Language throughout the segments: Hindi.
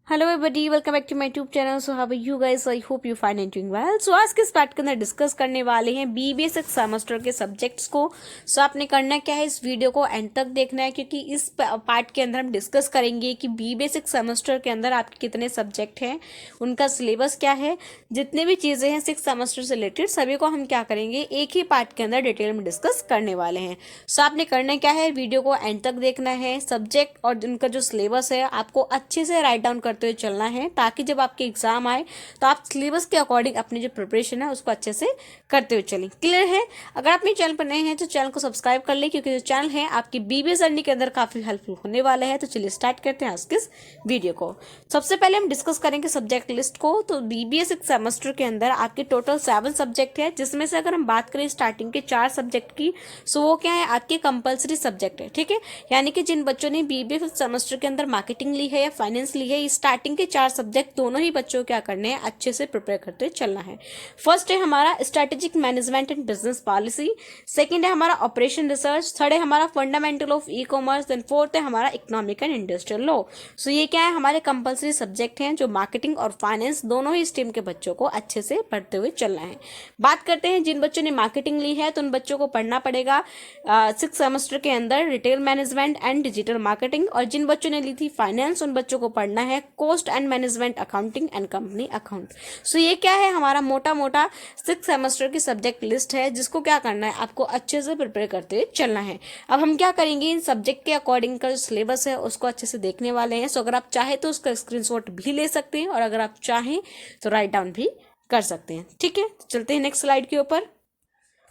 Hello everybody, welcome back to my YouTube channel. So how are you guys? I hope you fine and doing well. So आज के इस पार्ट के अंदर डिस्कस करने वाले हैं बीबीए सिक्स सेमेस्टर के सब्जेक्ट्स को। सो आपने करना क्या है, इस वीडियो को एंड तक देखना है, क्योंकि इस पार्ट के अंदर हम डिस्कस करेंगे कि बीबीए सिक्स सेमेस्टर के अंदर आपके कितने सब्जेक्ट हैं, उनका सिलेबस क्या है, जितने भी चीज़ें हैं सिक्स सेमेस्टर से रिलेटेड सभी को हम क्या करेंगे एक ही पार्ट के अंदर डिटेल में डिस्कस करने वाले हैं। सो आपने करना क्या है, वीडियो को एंड तक देखना है, सब्जेक्ट और उनका जो सिलेबस है आपको अच्छे से राइट डाउन करते हुए चलना है, ताकि जब आपके एग्जाम आए तो आप सिलेबस के अकॉर्डिंग अपनी जो प्रिपरेशन है उसको अच्छे से करते हुए चलें। क्लियर है? अगर आप मेरे चैनल पर नए हैं तो चैनल को सब्सक्राइब कर लें, क्योंकि जो चैनल है आपकी बीबीए जर्नी के अंदर काफी हेल्पफुल होने वाला है। तो चलिए स्टार्ट करते हैं आज के इस वीडियो को। सबसे पहले हम डिस्कस करेंगे सब्जेक्ट लिस्ट को। तो बीबीए सिक्स सेमेस्टर के अंदर आपके टोटल 7 सब्जेक्ट है, जिसमें से अगर हम बात करें स्टार्टिंग के 4 सब्जेक्ट की, सो वो क्या है, आपके कंपलसरी सब्जेक्ट है। ठीक है, यानी कि जिन बच्चों ने बीबीए फिफ्थ सेमेस्टर के अंदर मार्केटिंग ली है या फाइनेंस ली है, स्टार्टिंग के 4 सब्जेक्ट दोनों ही बच्चों को क्या करने हैं, अच्छे से प्रिपेयर करते चलना है। फर्स्ट है हमारा strategic management and business policy, second है हमारा ऑपरेशन रिसर्च, थर्ड है हमारा fundamental of e commerce, then fourth है हमारा economic and industrial law. So ये क्या है, हमारे कंपलसरी सब्जेक्ट हैं जो मार्केटिंग और फाइनेंस दोनों ही स्ट्रीम के बच्चों को अच्छे से पढ़ते हुए चलना है। बात करते हैं जिन बच्चों ने मार्केटिंग ली है, तो उन बच्चों को पढ़ना पड़ेगा सिक्स सेमेस्टर के अंदर retail management and digital marketing, और जिन बच्चों ने ली थी फाइनेंस उन बच्चों को पढ़ना है cost and management accounting and company account. So ये क्या है, हमारा मोटा मोटा सिक्स सेमेस्टर की सब्जेक्ट लिस्ट है, जिसको क्या करना है, आपको अच्छे से प्रिपेयर करते हुए चलना है। अब हम क्या करेंगे, इन सब्जेक्ट के अकॉर्डिंग का जो सिलेबस है उसको अच्छे से देखने वाले हैं। सो अगर आप चाहे तो उसका स्क्रीनशॉट भी ले सकते हैं, और अगर आप चाहें तो राइट डाउन भी कर सकते हैं। ठीक है, चलते हैं नेक्स्ट स्लाइड के ऊपर।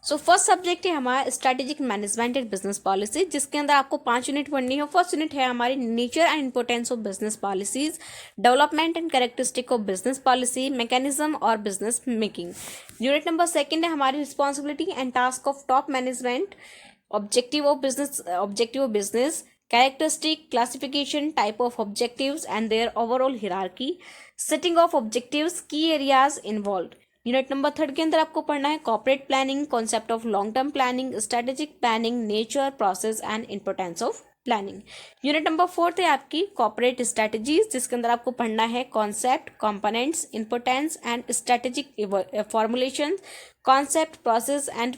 सो फर्स्ट सब्जेक्ट है हमारा strategic management and business policy, जिसके अंदर आपको 5 यूनिट पढ़नी है। फर्स्ट यूनिट है हमारी nature and importance of business policies, development and characteristic of business policy, mechanism और business making. Unit number second है हमारी responsibility and task of top management, objective of business, characteristic, classification, type of objectives and their overall hierarchy, setting of objectives, key areas involved। Unit number third के अंदर आपको पढ़ना है corporate planning, concept of long term planning, strategic planning, nature, process and importance of planning. Unit number fourth है आपकी कॉर्पोरेट स्ट्रेटजीज, जिसके अंदर आपको पढ़ना है concept, components, importance and strategic formulation, concept, process and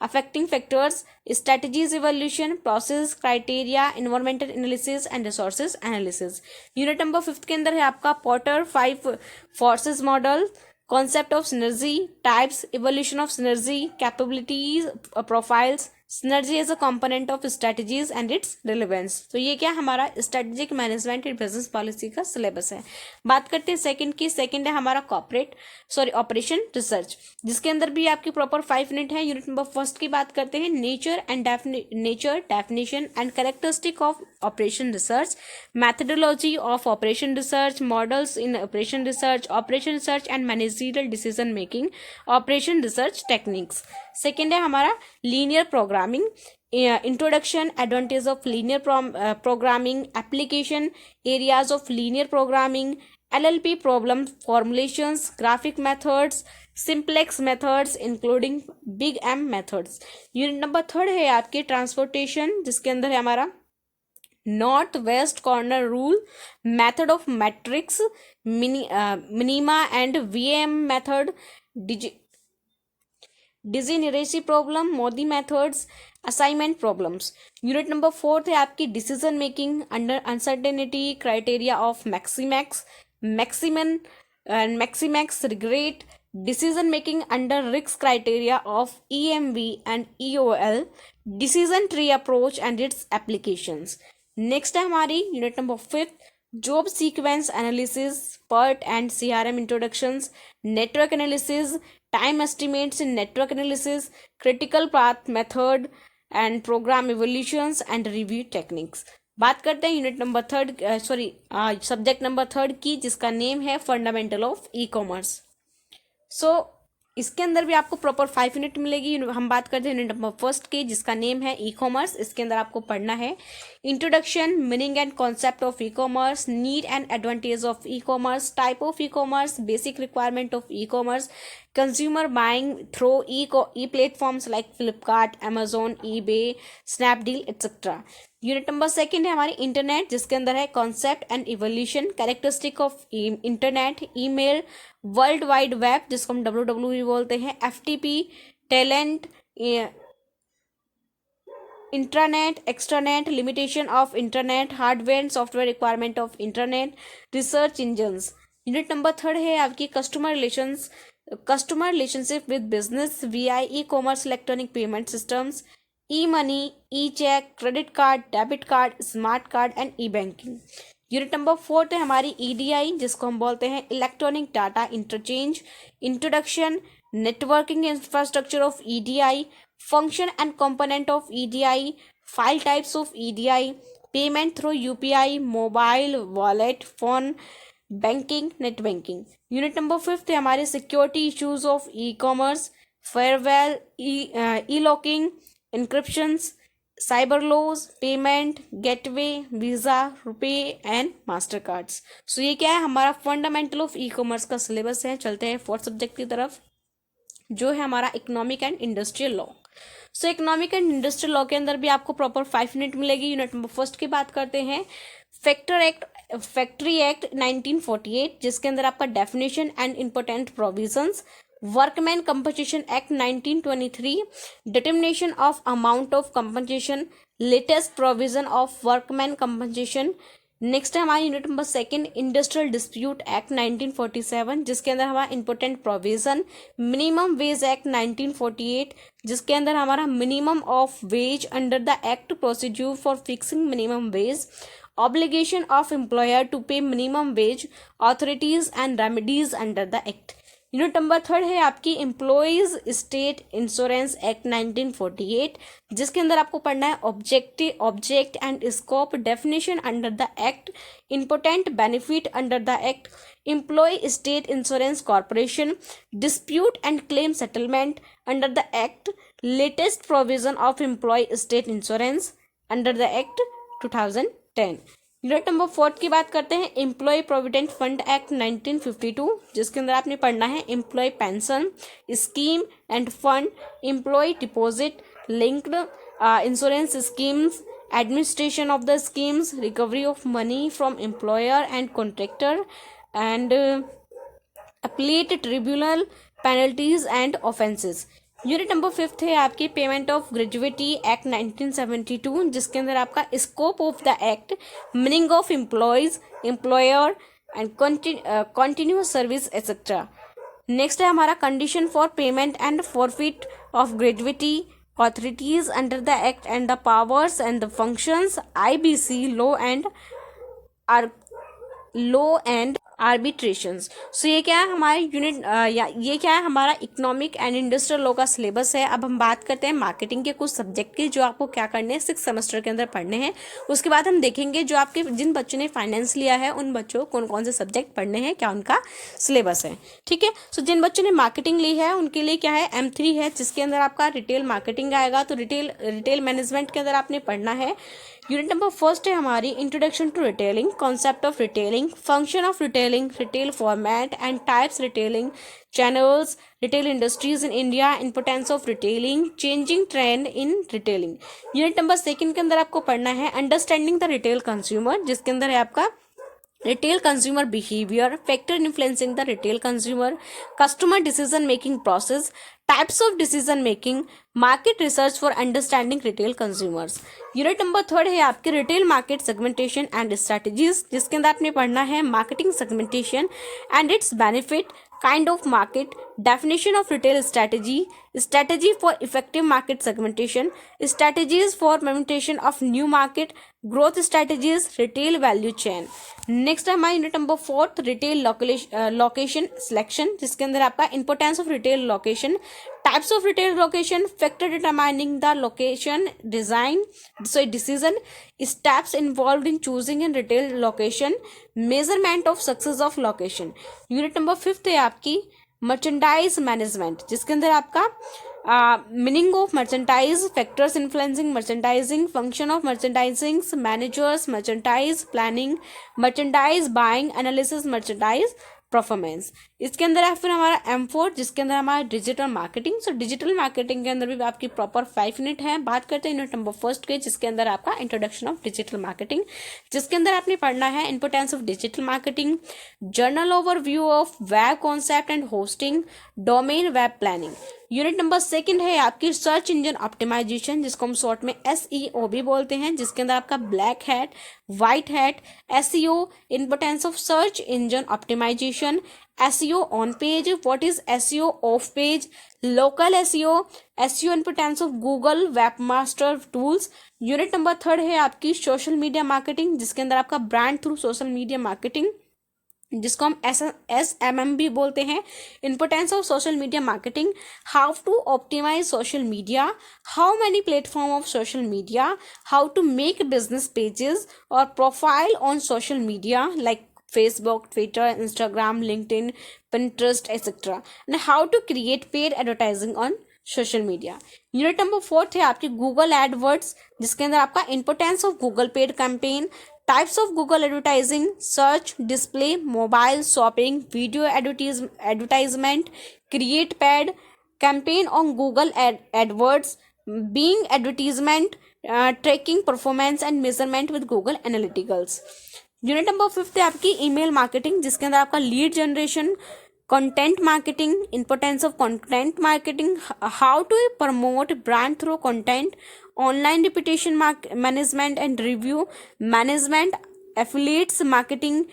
affecting factors, strategies evaluation, process, criteria, environmental analysis and resources analysis। Unit number fifth के अंदर है आपका Potter 5 forces model, concept of synergy, types, evolution of synergy, capabilities, profiles, synergy as a component of strategies and its relevance। तो ये क्या हमारा strategic management and business policy का सिलेबस है। बात करते हैं सेकंड की। सेकंड है हमारा ऑपरेशन रिसर्च, जिसके अंदर भी आपकी प्रॉपर 5 यूनिट है। यूनिट नंबर फर्स्ट की बात करते हैं nature definition and characteristic of operation research, methodology of operation research, models in operation research and managerial decision making, operation research techniques. Second है हमारा linear programming, introduction, advantage of linear programming, application areas of linear programming, LLP problem formulations, graphic methods, simplex methods including big m methods. Unit number third है आपकी ट्रांसपोर्टेशन, जिसके अंदर है हमारा north west corner rule, method of matrix, minima and VM method, degeneracy problem, MODI methods, assignment problems. Unit number fourth है आपकी decision making under uncertainty, criteria of maximax regret, decision making under risk criteria of EMV and EOL, decision tree approach and its applications. Next है हमारी unit number fifth job sequence analysis, PERT and CRM introductions, network analysis, time estimates in network analysis, critical path method and program evolutions and review techniques. बात करते हैं unit number subject number third की, जिसका नेम है fundamental of e commerce. So इसके अंदर भी आपको प्रॉपर 5 यूनिट मिलेगी। हम बात करते हैं यूनिट नंबर फर्स्ट की, जिसका नेम है ई कॉमर्स। इसके अंदर आपको पढ़ना है introduction, meaning and concept of e commerce, need and advantage of e commerce, type of e commerce, basic requirement of e commerce, consumer buying through e platforms like Flipkart, Amazon, eBay, Snapdeal, etc. Unit number second है हमारी इंटरनेट, जिसके अंदर है concept and evolution, characteristic of internet, email, world wide web जिसको हम WWW बोलते हैं, FTP, telnet, intranet, extranet, limitation of internet, hardware and software requirement of internet, research engines. Unit number third है आपकी customer relationship with business, VI, e commerce, electronic payment systems, e money, e cheque, credit card, debit card, smart card and e banking. Unit number fourth है हमारी EDI, जिसको हम बोलते हैं electronic data interchange, introduction, networking infrastructure of EDI, function and component of EDI, file types of EDI, payment through UPI, mobile, wallet, phone, banking, net banking। Unit number fifth है हमारे security issues of E-commerce, firewall, e locking, encryptions, cyber laws, payment, gateway, Visa, RuPay and master cards. So ये क्या है हमारा फंडामेंटल ऑफ E-commerce का सिलेबस है। चलते हैं फोर्थ सब्जेक्ट की तरफ, जो है हमारा economic and industrial law. So economic and industrial law के अंदर भी आपको प्रॉपर 5 यूनिट मिलेगी। यूनिट नंबर फर्स्ट की बात करते हैं, फैक्ट्री एक्ट 1948, जिसके अंदर आपका definition and important provisions, workman compensation act 1923, determination of amount of compensation, latest provision of workman compensation. Next है हमारी unit number second, industrial dispute act 1947, जिसके अंदर हमारा important provision, minimum wage act 1948, जिसके अंदर हमारा minimum of wage under the act, procedure for fixing minimum wage, obligation of employer to pay minimum wage, authorities and remedies under the act. Unit number third है आपकी एम्प्लॉयज स्टेट इंश्योरेंस एक्ट 1948, जिसके अंदर आपको पढ़ना है object and scope, definition under the act, important benefit under the act, employ state insurance corporation, dispute and claim settlement under the act, latest provision of employ state insurance under the act 2010। Unit number fourth की बात करते हैं, एम्प्लॉय प्रोविडेंट फंड एक्ट 1952, जिसके अंदर आपने पढ़ना है employ pension scheme and fund, employ deposit linked insurance schemes, administration of the schemes, recovery of money from employer and contractor and appellate tribunal, penalties and offences. Unit number fifth है आपकी पेमेंट ऑफ ग्रेजुएटी एक्ट 1972, जिसके अंदर आपका scope of the act, meaning of employees, employer and continuous service etcetera. Next है हमारा condition for payment and forfeit of gratuity, authorities under the act and the powers and the functions, IBC law and arbitrations. So ये क्या है हमारे ये क्या है हमारा इकोनॉमिक एंड इंडस्ट्रियल लॉ का सिलेबस है। अब हम बात करते हैं मार्केटिंग के कुछ सब्जेक्ट की, जो आपको क्या करने हैं 6 सेमेस्टर के अंदर पढ़ने हैं। उसके बाद हम देखेंगे जो आपके जिन बच्चों ने फाइनेंस लिया है उन बच्चों को कौन कौन से सब्जेक्ट पढ़ने हैं, क्या उनका सिलेबस है। ठीक है, सो जिन बच्चों ने मार्केटिंग ली है उनके लिए क्या है M3 है, जिसके अंदर आपका रिटेल मार्केटिंग आएगा। तो रिटेल मैनेजमेंट के अंदर आपने पढ़ना है। यूनिट नंबर फर्स्ट है हमारी introduction to retailing, concept of retailing, function of retailing, retail format and types retailing, channels, retail industries in India, importance of retailing, changing trend in retailing. Unit number second के अंदर आपको पढ़ना है अंडरस्टैंडिंग द रिटेल कंज्यूमर, जिसके अंदर है आपका retail consumer behaviour, factor influencing the retail consumer, customer decision making process, types of decision making, market research for understanding retail consumers. Unit number third है आपके retail market segmentation and strategies, जिसके अंदर आपने पढ़ना है marketing segmentation and it's benefit, kind of market, definition of retail strategy for effective market segmentation, strategies for implementation of new market, growth strategies, retail value chain। Next है हमारा unit number fourth retail location selection, जिसके अंदर आपका importance of retail location, types of retail location, factor determining the location decision, steps involve in choosing in retail location, measurement of success of location. Unit number fifth है आपकी मर्चेंडाइज मैनेजमेंट, जिसके अंदर आपका meaning of merchandise, factors influencing merchandising, function of merchandising, managers, merchandise planning, merchandise buying, analysis, merchandise performance. इसके अंदर है फिर हमारा M4 जिसके अंदर हमारा digital marketing. So digital marketing के अंदर भी आपकी प्रॉपर 5 यूनिट है। बात करते हैं यूनिट नंबर फर्स्ट के, जिसके अंदर आपका इंट्रोडक्शन ऑफ डिजिटल मार्केटिंग, जिसके अंदर आपने पढ़ना है importance of digital marketing, journal overview of web concept and hosting, domain web planning. Unit number second है आपकी सर्च इंजन ऑप्टिमाइजेशन, जिसको हम शॉर्ट में SEO भी बोलते हैं, जिसके अंदर आपका black hat, white hat, SEO, importance of search engine optimization, SEO on page, what is SEO off page, local SEO, SEO importance of Google webmaster tools. Unit number third है आपकी सोशल मीडिया मार्केटिंग, जिसके अंदर आपका brand through social media marketing, जिसको हम SMM भी बोलते हैं, importance of social media marketing, how to optimize social media, how many platform of social media, how to make business pages और profile on social media like Facebook, Twitter, Instagram, LinkedIn, Pinterest, etc. and how to create paid advertising on social media. Unit number fourth है आपकी गूगल एडवर्ड्स, जिसके अंदर आपका importance of Google paid campaign, types of Google advertising, search, display, mobile, shopping, video advertisement, create paid campaign on Google AdWords, being advertisement, tracking performance and measurement with Google analyticals. Unit number fifth है आपकी ईमेल मार्केटिंग, जिसके अंदर आपका lead generation, content marketing, importance of content marketing, how to promote brand through content, online reputation management and review management, affiliates marketing,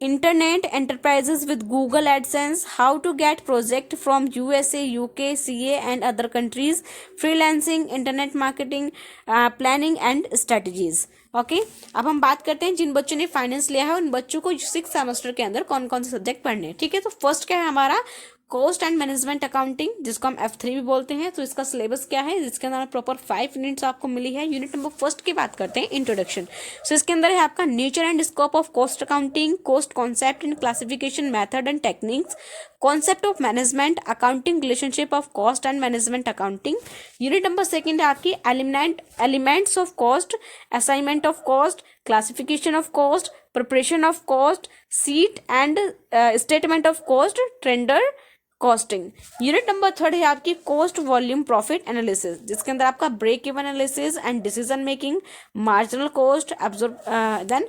internet enterprises with Google AdSense, how to get project from USA, UK, CA and other countries, freelancing, internet marketing, planning and strategies. Okay, अब हम बात करते हैं जिन बच्चों ने फाइनेंस लिया है उन बच्चों को 6 सेमेस्टर के अंदर कौन कौन से सब्जेक्ट पढ़ने हैं। ठीक है, तो फर्स्ट क्या है हमारा कॉस्ट एंड मैनेजमेंट अकाउंटिंग, जिसको हम F3 भी बोलते हैं। तो इसका सिलेबस क्या है, जिसके अंदर प्रॉपर 5 यूनिट्स आपको मिली है। यूनिट नंबर फर्स्ट की बात करते हैं इंट्रोडक्शन। सो इसके अंदर है आपका nature and scope of cost accounting, cost concept and classification method and techniques, concept of management accounting, relationship of cost and management accounting. Unit number second है आपकी elements of cost, assignment of cost, classification of cost, preparation of cost, sheet and statement of cost, tender costing. Unit number third है आपकी कॉस्ट वॉल्यूम प्रॉफिट एनालिसिस, जिसके अंदर आपका break even analysis and decision making, marginal cost, then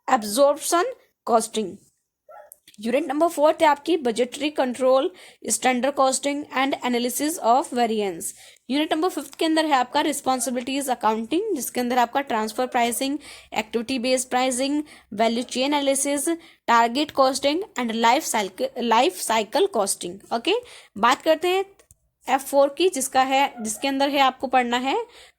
absorption costing. Unit number fourth है आपकी budgetary control, standard costing and analysis of variance. Unit number fifth के अंदर है आपका रिस्पॉन्सिबिलिटीज अकाउंटिंग, जिसके अंदर आपका transfer pricing, activity based pricing, value chain analysis, target costing and life cycle costing. Okay, बात करते हैं F4 की, जिसके अंदर है आपको पढ़ना है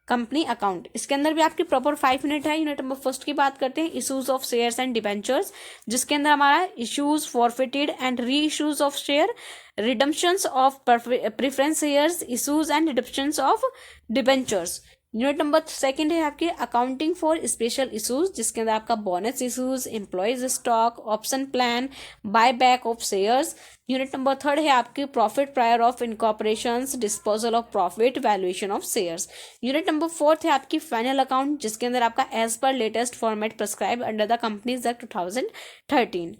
कंपनी अकाउंट। इसके अंदर भी आपकी प्रॉपर 5 यूनिट है। यूनिट नंबर फर्स्ट की बात करते हैं issues of shares and debentures, जिसके अंदर हमारा issues forfeited and re issues of share, redemptions of preference shares, issues and redemptions of debentures. Unit number second है आपके अकाउंटिंग फॉर स्पेशल इशूज, जिसके अंदर आपका bonus issues, employees stock, option plan, buy back of shares. Unit number third है आपकी profit prior of इनकॉर्पोरेशंस, disposal of profit, valuation of shares. Unit number fourth है आपकी फाइनल अकाउंट, जिसके अंदर आपका as per latest format prescribe under the companies act 2013।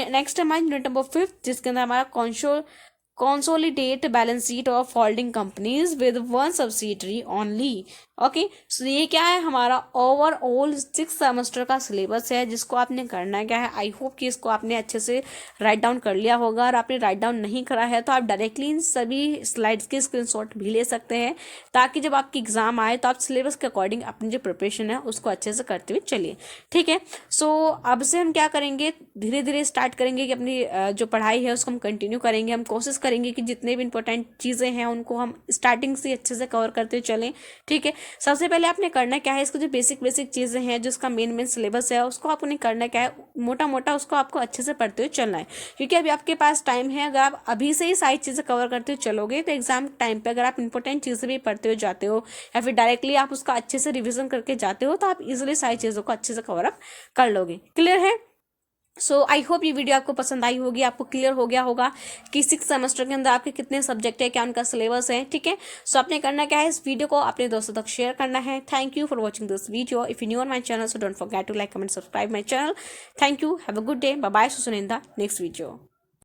Next हमारा यूनिट नंबर फिफ्थ, जिसके अंदर हमारा consolidate balance sheet of holding companies with 1 subsidiary only. Okay, so ये क्या है हमारा ओवरऑल 6 सेमेस्टर का सिलेबस है, जिसको आपने करना है क्या है। आई होप कि इसको आपने अच्छे से राइट डाउन कर लिया होगा, और आपने राइट डाउन नहीं करा है तो आप डायरेक्टली इन सभी स्लाइड्स के स्क्रीनशॉट भी ले सकते हैं, ताकि जब आपकी एग्जाम आए तो आप सिलेबस के अकॉर्डिंग अपनी जो प्रिपरेशन है उसको अच्छे से करते हुए चलिए। ठीक है, सो अब से हम क्या करेंगे, धीरे धीरे स्टार्ट करेंगे कि अपनी जो पढ़ाई है उसको हम कंटिन्यू करेंगे। हम कोशिश करेंगे कि जितने भी इंपॉर्टेंट चीज़ें हैं उनको हम स्टार्टिंग से अच्छे से कवर करते चलें। ठीक है, सबसे पहले आपने करना क्या है, इसको जो बेसिक चीज़ें हैं जो इसका मेन सिलेबस है उसको आपने करना क्या है, मोटा मोटा उसको आपको अच्छे से पढ़ते हुए चलना है, क्योंकि अभी आपके पास टाइम है। अगर आप अभी से ही सारी चीज़ें कवर करते हुए चलोगे तो एग्जाम टाइम पे अगर आप इंपॉर्टेंट चीज़ें भी पढ़ते हुए जाते हो या फिर डायरेक्टली आप उसका अच्छे से रिविजन करके जाते हो तो आप इजिली सारी चीज़ों को अच्छे से कवर अप कर लोगे। क्लियर है? सो आई होप ये वीडियो आपको पसंद आई होगी, आपको क्लियर हो गया होगा कि 6 सेमेस्टर के अंदर आपके कितने सब्जेक्ट है, क्या उनका सिलेबस है। ठीक है, सो आपने करना क्या है, इस वीडियो को अपने दोस्तों तक शेयर करना है। Thank you for watching this video. If you new on my channel so don't forget to like, comment, subscribe my channel. Thank you, have a good day, bye bye, soon in the next video.